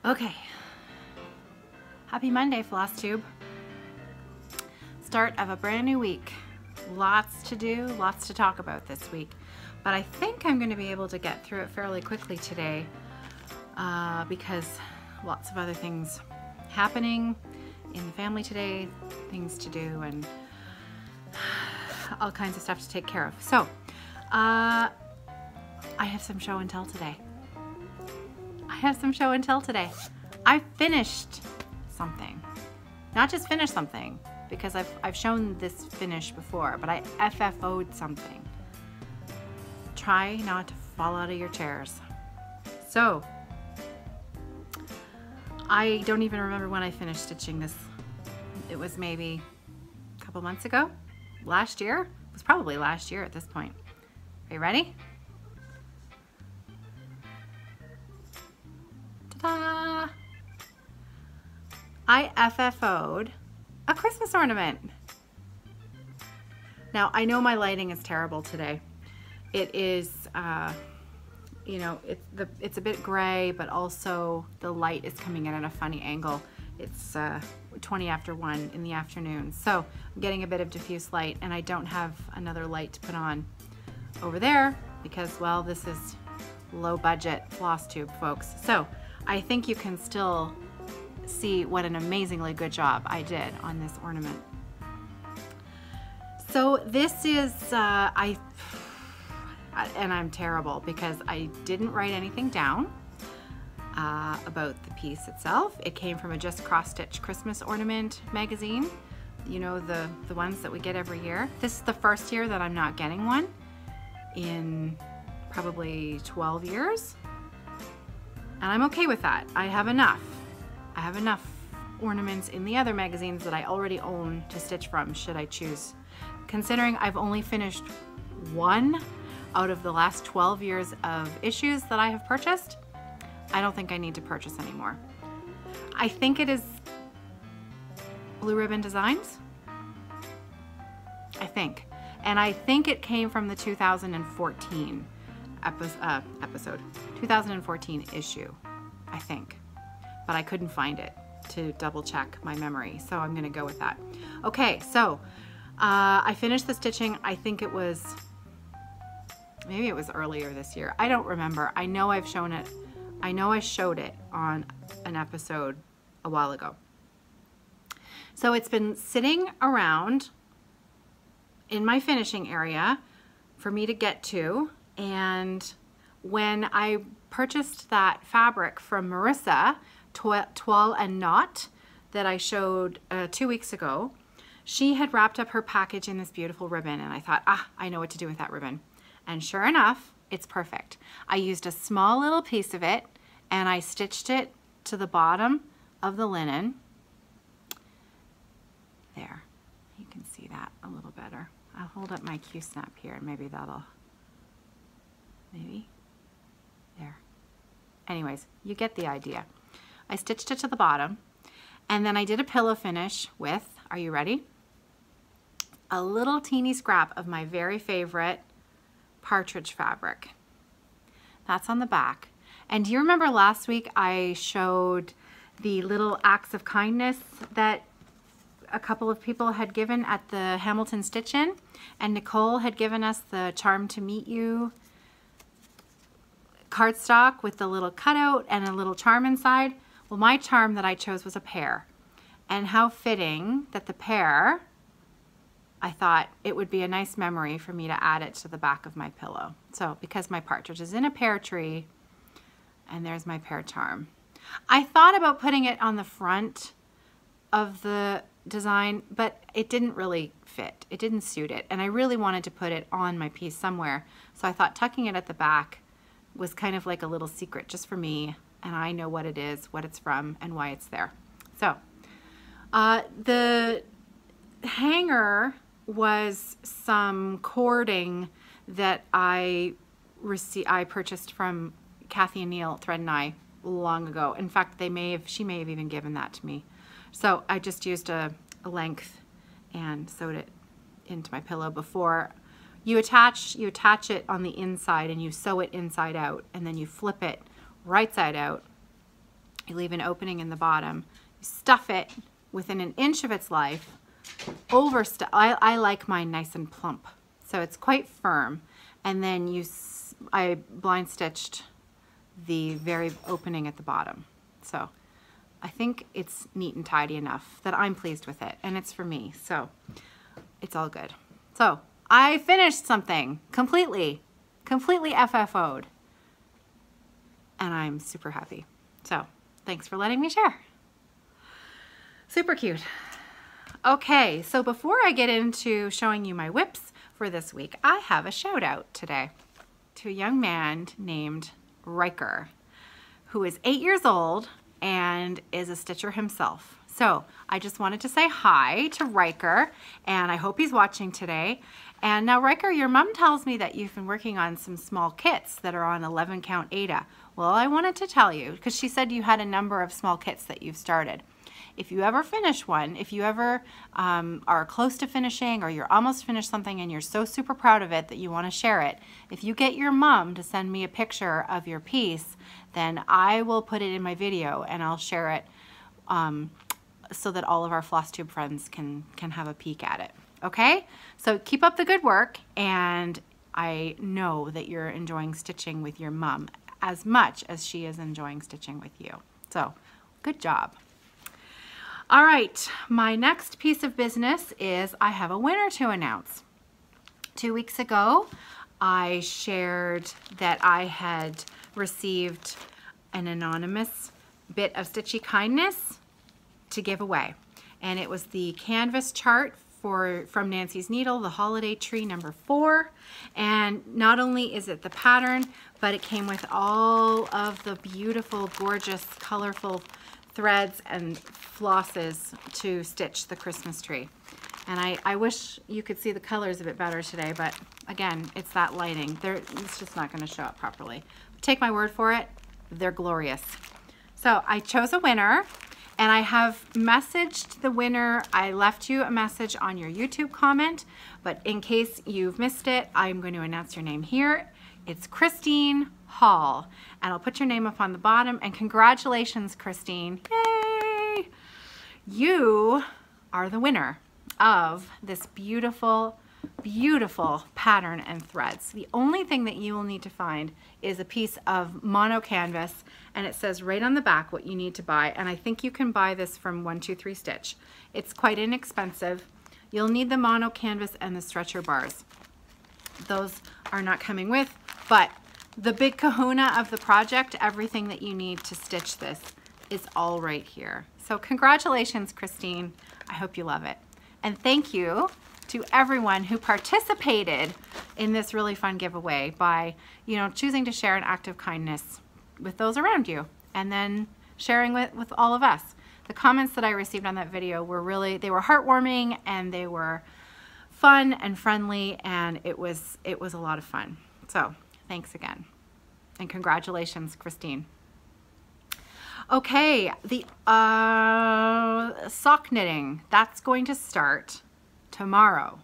Okay, happy Monday, FlossTube. Start of a brand new week. Lots to do, lots to talk about this week. But I think I'm going to be able to get through it fairly quickly today because lots of other things happening in the family today, things to do, and all kinds of stuff to take care of. So, I have some show and tell today. I finished something. Not just finished something, because I've shown this finish before, but I FFO'd something. Try not to fall out of your chairs. So, I don't even remember when I finished stitching this. It was maybe a couple months ago? Last year? It was probably last year at this point. Are you ready? Ta-da! I FFO'd a Christmas ornament. Now, I know my lighting is terrible today. It is, you know, it's a bit gray, but also the light is coming in at a funny angle. It's 20 after 1 in the afternoon, so I'm getting a bit of diffuse light, and I don't have another light to put on over there because, well, this is low budget FlossTube, folks. So I think you can still see what an amazingly good job I did on this ornament. So this is, and I'm terrible because I didn't write anything down about the piece itself. It came from a Just Cross Stitch Christmas Ornament magazine. You know, the ones that we get every year. This is the first year that I'm not getting one in probably 12 years. And I'm okay with that. I have enough ornaments in the other magazines that I already own to stitch from, should I choose. Considering I've only finished one out of the last 12 years of issues that I have purchased, I don't think I need to purchase anymore. I think it is Blue Ribbon Designs. I think. And I think it came from the 2014 episode. 2014 issue, I think. But I couldn't find it to double check my memory, so I'm gonna go with that. Okay, so I finished the stitching. I think it was, maybe it was earlier this year. I don't remember. I know I've shown it. I know I showed it on an episode a while ago. So it's been sitting around in my finishing area for me to get to, and when I purchased that fabric from Marissa, Toile and Knot, that I showed 2 weeks ago, she had wrapped up her package in this beautiful ribbon, and I thought, I know what to do with that ribbon. And sure enough, it's perfect. I used a small little piece of it, and I stitched it to the bottom of the linen. There, you can see that a little better. I'll hold up my Q-snap here, and maybe that'll, there. Anyways, you get the idea. I stitched it to the bottom, and then I did a pillow finish with, are you ready? A little teeny scrap of my very favorite partridge fabric. That's on the back. And do you remember last week I showed the little acts of kindness that a couple of people had given at the Hamilton Stitch-In, and Nicole had given us the Charm to Meet You cardstock with the little cutout and a little charm inside. Well, my charm that I chose was a pear, and how fitting that the pear, I thought it would be a nice memory for me to add it to the back of my pillow. So because my partridge is in a pear tree, and there's my pear charm. I thought about putting it on the front of the design, but it didn't really fit. It didn't suit it, and I really wanted to put it on my piece somewhere. So I thought tucking it at the back was kind of like a little secret just for me, and I know what it is, what it's from, and why it's there. So the hanger was some cording that I purchased from Kathy and Neil Thread and I long ago. In fact, she may have even given that to me. So I just used a length and sewed it into my pillow before. You attach it on the inside and you sew it inside out, and then you flip it right side out You leave an opening in the bottom. You stuff it within an inch of its life. I like mine nice and plump, so it's quite firm. And then I blind stitched the very opening at the bottom. So I think it's neat and tidy enough that I'm pleased with it, and it's for me, so it's all good. So I finished something completely FFO'd, and I'm super happy. So thanks for letting me share. Super cute. Okay, so before I get into showing you my whips for this week, I have a shout out today to a young man named Riker, who is 8 years old and is a stitcher himself. So I just wanted to say hi to Riker, and I hope he's watching today. And now, Riker, your mom tells me that you've been working on some small kits that are on 11 count Aida. Well, I wanted to tell you, because she said you had a number of small kits that you've started. If you ever finish one, if you ever are close to finishing, or you're almost finished something and you're so super proud of it that you want to share it, if you get your mom to send me a picture of your piece, then I will put it in my video and I'll share it so that all of our FlossTube friends can have a peek at it. Okay? So keep up the good work, and I know that you're enjoying stitching with your mom as much as she is enjoying stitching with you. So good job. All right, my next piece of business is I have a winner to announce. 2 weeks ago, I shared that I had received an anonymous bit of Stitchy Kindness to give away. And it was the canvas chart from Nancy's Needle, the Holiday Tree number 4. And not only is it the pattern, but it came with all of the beautiful, gorgeous, colorful threads and flosses to stitch the Christmas tree. And I wish you could see the colors a bit better today, but again, it's that lighting. It's just not going to show up properly. Take my word for it, they're glorious. So I chose a winner, and I have messaged the winner. I left you a message on your YouTube comment, but in case you've missed it, I'm going to announce your name here. It's Christine Hall, and I'll put your name up on the bottom, and congratulations, Christine. Yay! You are the winner of this beautiful, beautiful pattern and threads. The only thing that you will need to find is a piece of mono canvas, and it says right on the back what you need to buy, and I think you can buy this from 123 Stitch. It's quite inexpensive. You'll need the mono canvas and the stretcher bars. Those are not coming with, but the big kahuna of the project, everything that you need to stitch this, is all right here. So congratulations, Christine. I hope you love it. And thank you to everyone who participated in this really fun giveaway by, choosing to share an act of kindness with those around you, and then sharing with all of us. The comments that I received on that video were they were heartwarming, and they were fun and friendly, and it was a lot of fun. So thanks again, and congratulations, Christine. Okay, the sock knitting, that's going to start tomorrow.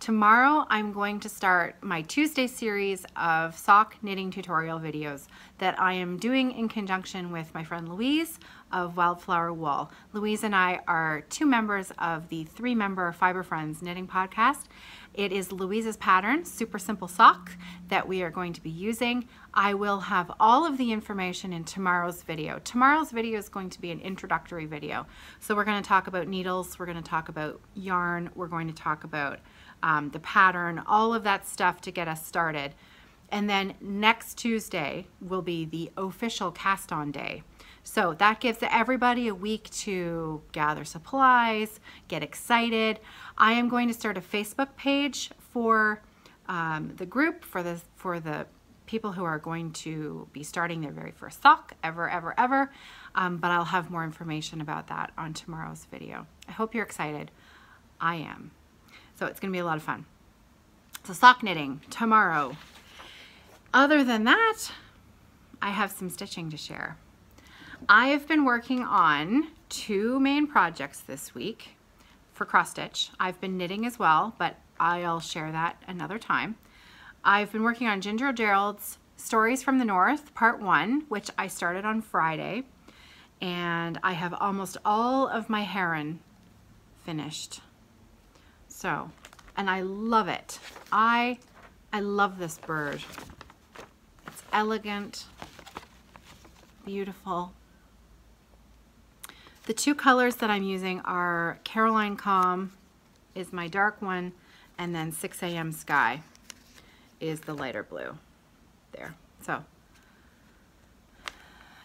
Tomorrow I'm going to start my Tuesday series of sock knitting tutorial videos that I am doing in conjunction with my friend Louise of Wildflower Wool. Louise and I are 2 members of the 3-member Fiber Friends knitting podcast. It is Louise's pattern, Super Simple Sock, that we are going to be using. I will have all of the information in tomorrow's video. Tomorrow's video is going to be an introductory video. So we're going to talk about needles, we're going to talk about yarn, we're going to talk about the pattern, all of that stuff to get us started. And then next Tuesday will be the official cast-on day. So that gives everybody a week to gather supplies, get excited. I am going to start a Facebook page for the group, for the people who are going to be starting their very first sock ever. But I'll have more information about that on tomorrow's video. I hope you're excited. I am. So it's going to be a lot of fun. So sock knitting tomorrow. Other than that, I have some stitching to share. I have been working on 2 main projects this week for cross stitch. I've been knitting as well, but I'll share that another time. I've been working on Ginger Gerald's Stories from the North, Part 1, which I started on Friday. and I have almost all of my heron finished. So, and I love it. I love this bird. It's elegant, beautiful. The two colors that I'm using are Caroline Calm is my dark one, and then 6 a.m. Sky is the lighter blue there. So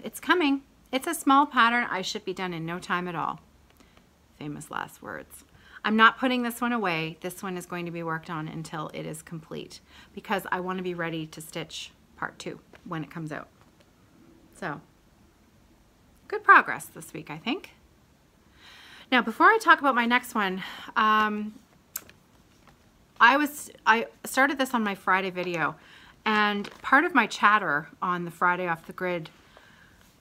it's coming. It's a small pattern. I should be done in no time at all. Famous last words. I'm not putting this one away. This one is going to be worked on until it is complete because I want to be ready to stitch part 2 when it comes out. So good progress this week, I think. Now, before I talk about my next one, I started this on my Friday video, and part of my chatter on the Friday Off the Grid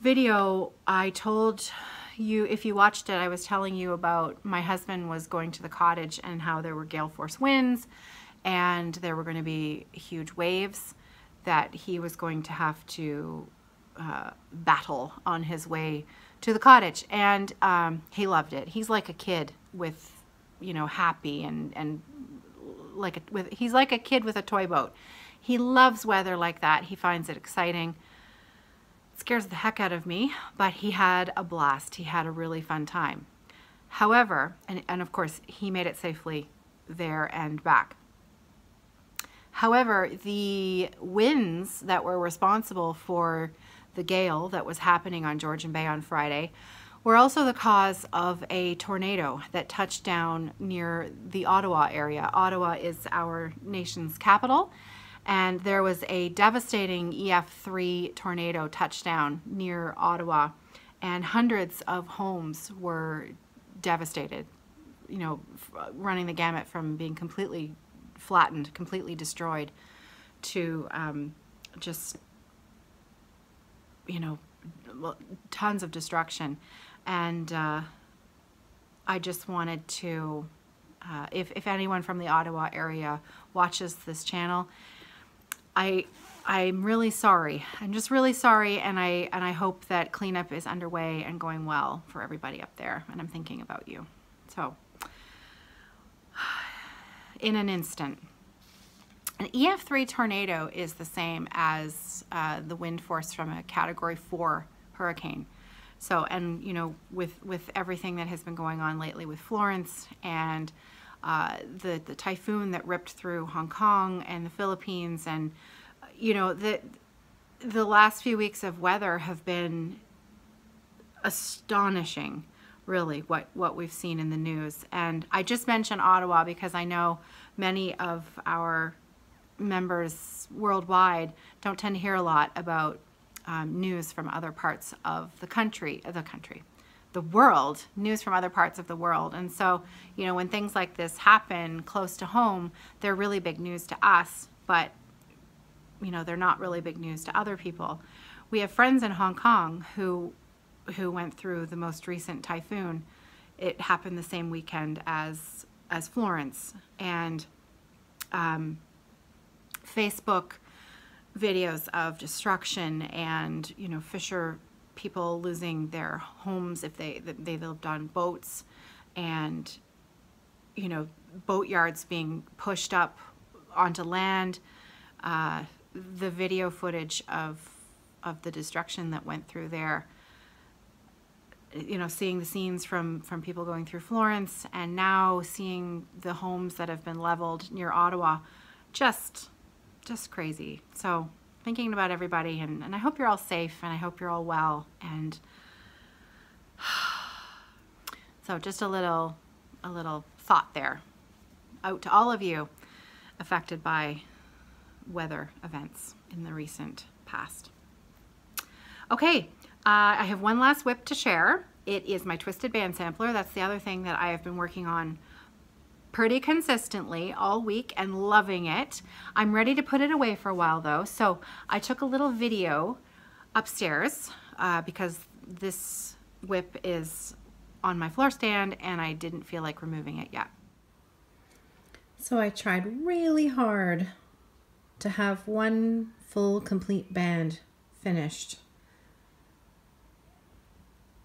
video, I told you, if you watched it, I was telling you about my husband was going to the cottage and how there were gale force winds and there were going to be huge waves that he was going to have to battle on his way to the cottage. And he loved it. He's like a kid with, you know, happy and like he's like a kid with a toy boat. He loves weather like that. He finds it exciting. It scares the heck out of me, but he had a blast. He had a really fun time. However, and of course he made it safely there and back. However, the winds that were responsible for the gale that was happening on Georgian Bay on Friday were also the cause of a tornado that touched down near the Ottawa area. Ottawa is our nation's capital, and there was a devastating EF3 tornado touchdown near Ottawa, and hundreds of homes were devastated, you know, running the gamut from being completely flattened, completely destroyed, to just, you know, tons of destruction. And I just wanted to, if anyone from the Ottawa area watches this channel, I'm really sorry. I'm just really sorry, and I hope that cleanup is underway and going well for everybody up there, and I'm thinking about you. So, in an instant. An EF3 tornado is the same as the wind force from a Category 4 hurricane. So, and you know, with everything that has been going on lately with Florence and the typhoon that ripped through Hong Kong and the Philippines, and you know, the last few weeks of weather have been astonishing, really, what we've seen in the news. And I just mentioned Ottawa because I know many of our members worldwide don't tend to hear a lot about news from other parts of the world, news from other parts of the world. And so, you know, when things like this happen close to home, they're really big news to us, but, you know, they're not really big news to other people. We have friends in Hong Kong who went through the most recent typhoon. It happened the same weekend as Florence, and Facebook videos of destruction and, you know, fisher people losing their homes if they lived on boats, and, you know, boatyards being pushed up onto land. The video footage of the destruction that went through there, you know, seeing the scenes from people going through Florence, and now seeing the homes that have been leveled near Ottawa, just crazy. So thinking about everybody, and I hope you're all safe, and I hope you're all well, and so just a little thought there out to all of you affected by weather events in the recent past. Okay, I have one last whip to share. It is my twisted band sampler. That's the other thing that I have been working on pretty consistently all week and loving it. I'm ready to put it away for a while though, so I took a little video upstairs because this whip is on my floor stand and I didn't feel like removing it yet. So I tried really hard to have one full complete band finished,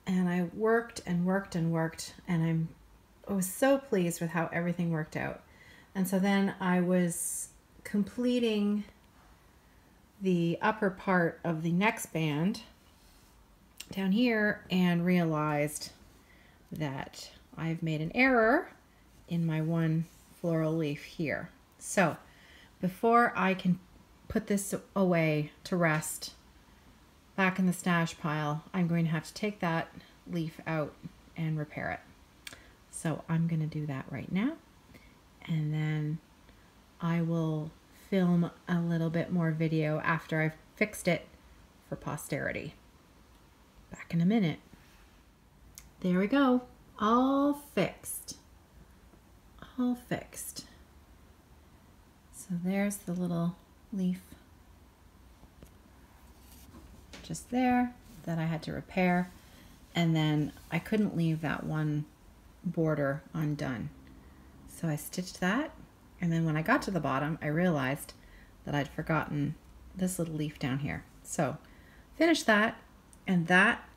and I worked and worked and worked, and I was so pleased with how everything worked out. And so then I was completing the upper part of the next band down here and realized that I've made an error in my one floral leaf here. So before I can put this away to rest back in the stash pile, I'm going to have to take that leaf out and repair it. So I'm going to do that right now, and then I will film a little bit more video after I've fixed it for posterity. Back in a minute. There we go. All fixed. All fixed. So there's the little leaf just there that I had to repair, and then I couldn't leave that one border undone. So I stitched that, and then when I got to the bottom, I realized that I'd forgotten this little leaf down here. So finished that, and that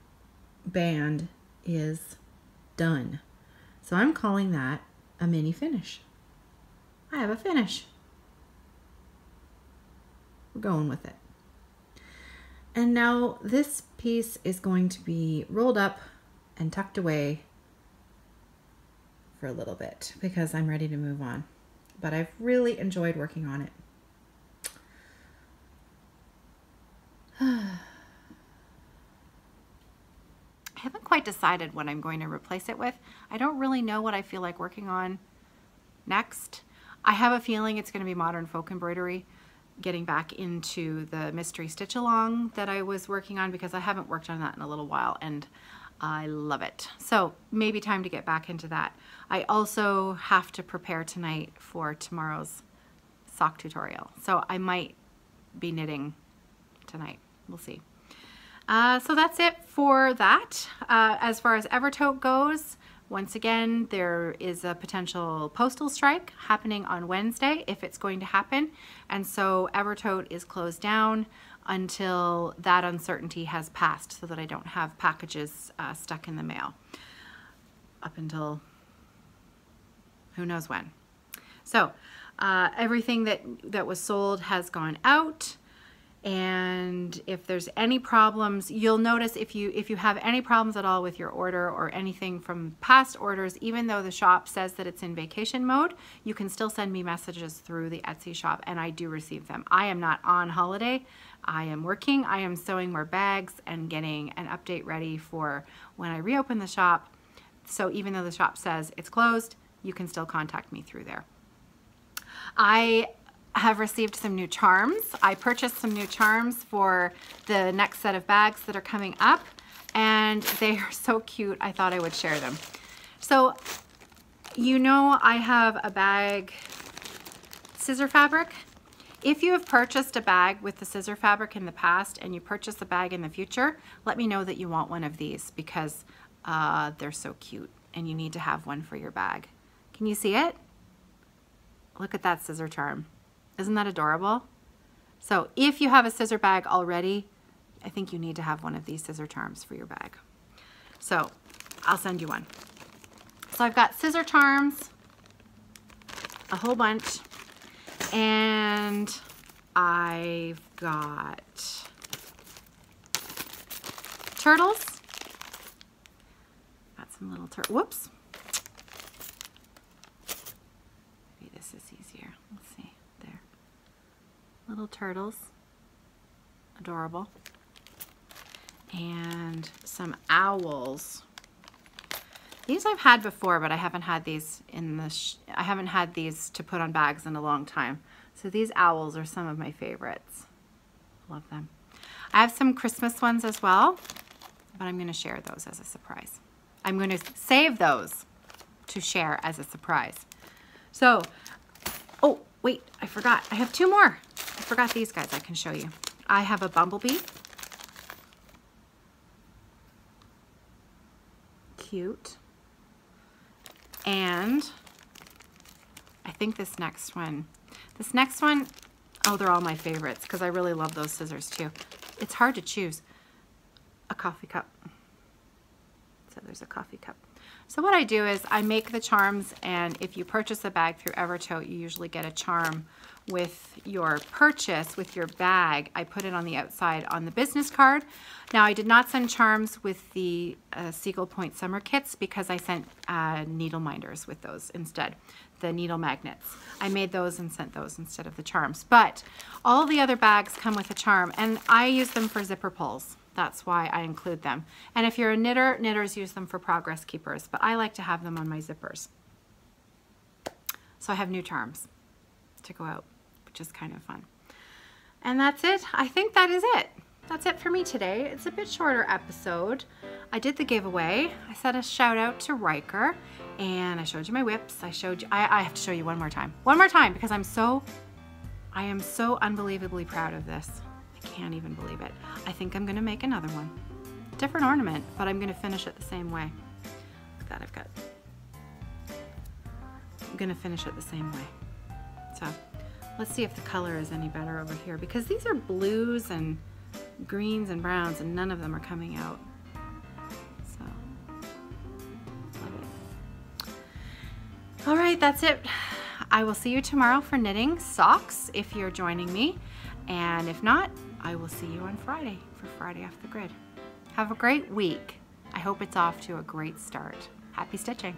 band is done. So I'm calling that a mini finish. I have a finish. We're going with it. And now this piece is going to be rolled up and tucked away for a little bit because I'm ready to move on. But I've really enjoyed working on it. I haven't quite decided what I'm going to replace it with. I don't really know what I feel like working on next. I have a feeling it's going to be modern folk embroidery, getting back into the mystery stitch along that I was working on, because I haven't worked on that in a little while and I love it. So maybe time to get back into that. I also have to prepare tonight for tomorrow's sock tutorial. So I might be knitting tonight. We'll see. So that's it for that. As far as Evertote goes, once again, there is a potential postal strike happening on Wednesday, if it's going to happen. And so Evertote is closed down until that uncertainty has passed, so that I don't have packages stuck in the mail up until who knows when. So everything that was sold has gone out. And if there's any problems, you'll notice if you have any problems at all with your order or anything from past orders, even though the shop says that it's in vacation mode, you can still send me messages through the Etsy shop, and I do receive them. I am not on holiday. I am working. I am sewing more bags and getting an update ready for when I reopen the shop. So even though the shop says it's closed, you can still contact me through there. I have received some new charms. I purchased some new charms for the next set of bags that are coming up, and they are so cute. I thought I would share them. So, you know, I have a bag scissor fabric. If you have purchased a bag with the scissor fabric in the past and you purchase a bag in the future, let me know that you want one of these, because they're so cute and you need to have one for your bag. Can you see it? Look at that scissor charm. Isn't that adorable? So if you have a scissor bag already, I think you need to have one of these scissor charms for your bag. So I'll send you one. So I've got scissor charms, a whole bunch, and I've got turtles. Got some little whoops. Maybe this is easier. Let's see. There. Little turtles. Adorable. And some owls. These I've had before, but I haven't had these in the I haven't had these to put on bags in a long time. So these owls are some of my favorites. Love them. I have some Christmas ones as well, but I'm going to share those as a surprise. I'm going to save those to share as a surprise. So, oh, wait, I forgot. I have two more. I forgot these guys I can show you. I have a bumblebee. Cute. And I think this next one, oh, they're all my favorites because I really love those scissors too. It's hard to choose. A coffee cup. So there's a coffee cup. So what I do is I make the charms, and if you purchase a bag through Evertote, you usually get a charm with your purchase, with your bag. I put it on the outside on the business card. Now I did not send charms with the Seagull Point summer kits because I sent needle minders with those instead, the needle magnets. I made those and sent those instead of the charms. But all the other bags come with a charm, and I use them for zipper pulls. That's why I include them. And if you're a knitter, knitters use them for progress keepers, but I like to have them on my zippers. So I have new charms to go out, which is kind of fun. And that's it. I think that is it. That's it for me today. It's a bit shorter episode. I did the giveaway. I said a shout out to Riker, and I showed you my whips. I showed you, I have to show you one more time. One more time, because I am so unbelievably proud of this. I can't even believe it. I think I'm gonna make another one. Different ornament, but I'm gonna finish it the same way. Look at that, I'm gonna finish it the same way. So let's see if the color is any better over here, because these are blues and greens and browns, and none of them are coming out. So, love it. All right, that's it. I will see you tomorrow for knitting socks if you're joining me. And if not, I will see you on Friday for Friday Off the Grid. Have a great week. I hope it's off to a great start. Happy stitching.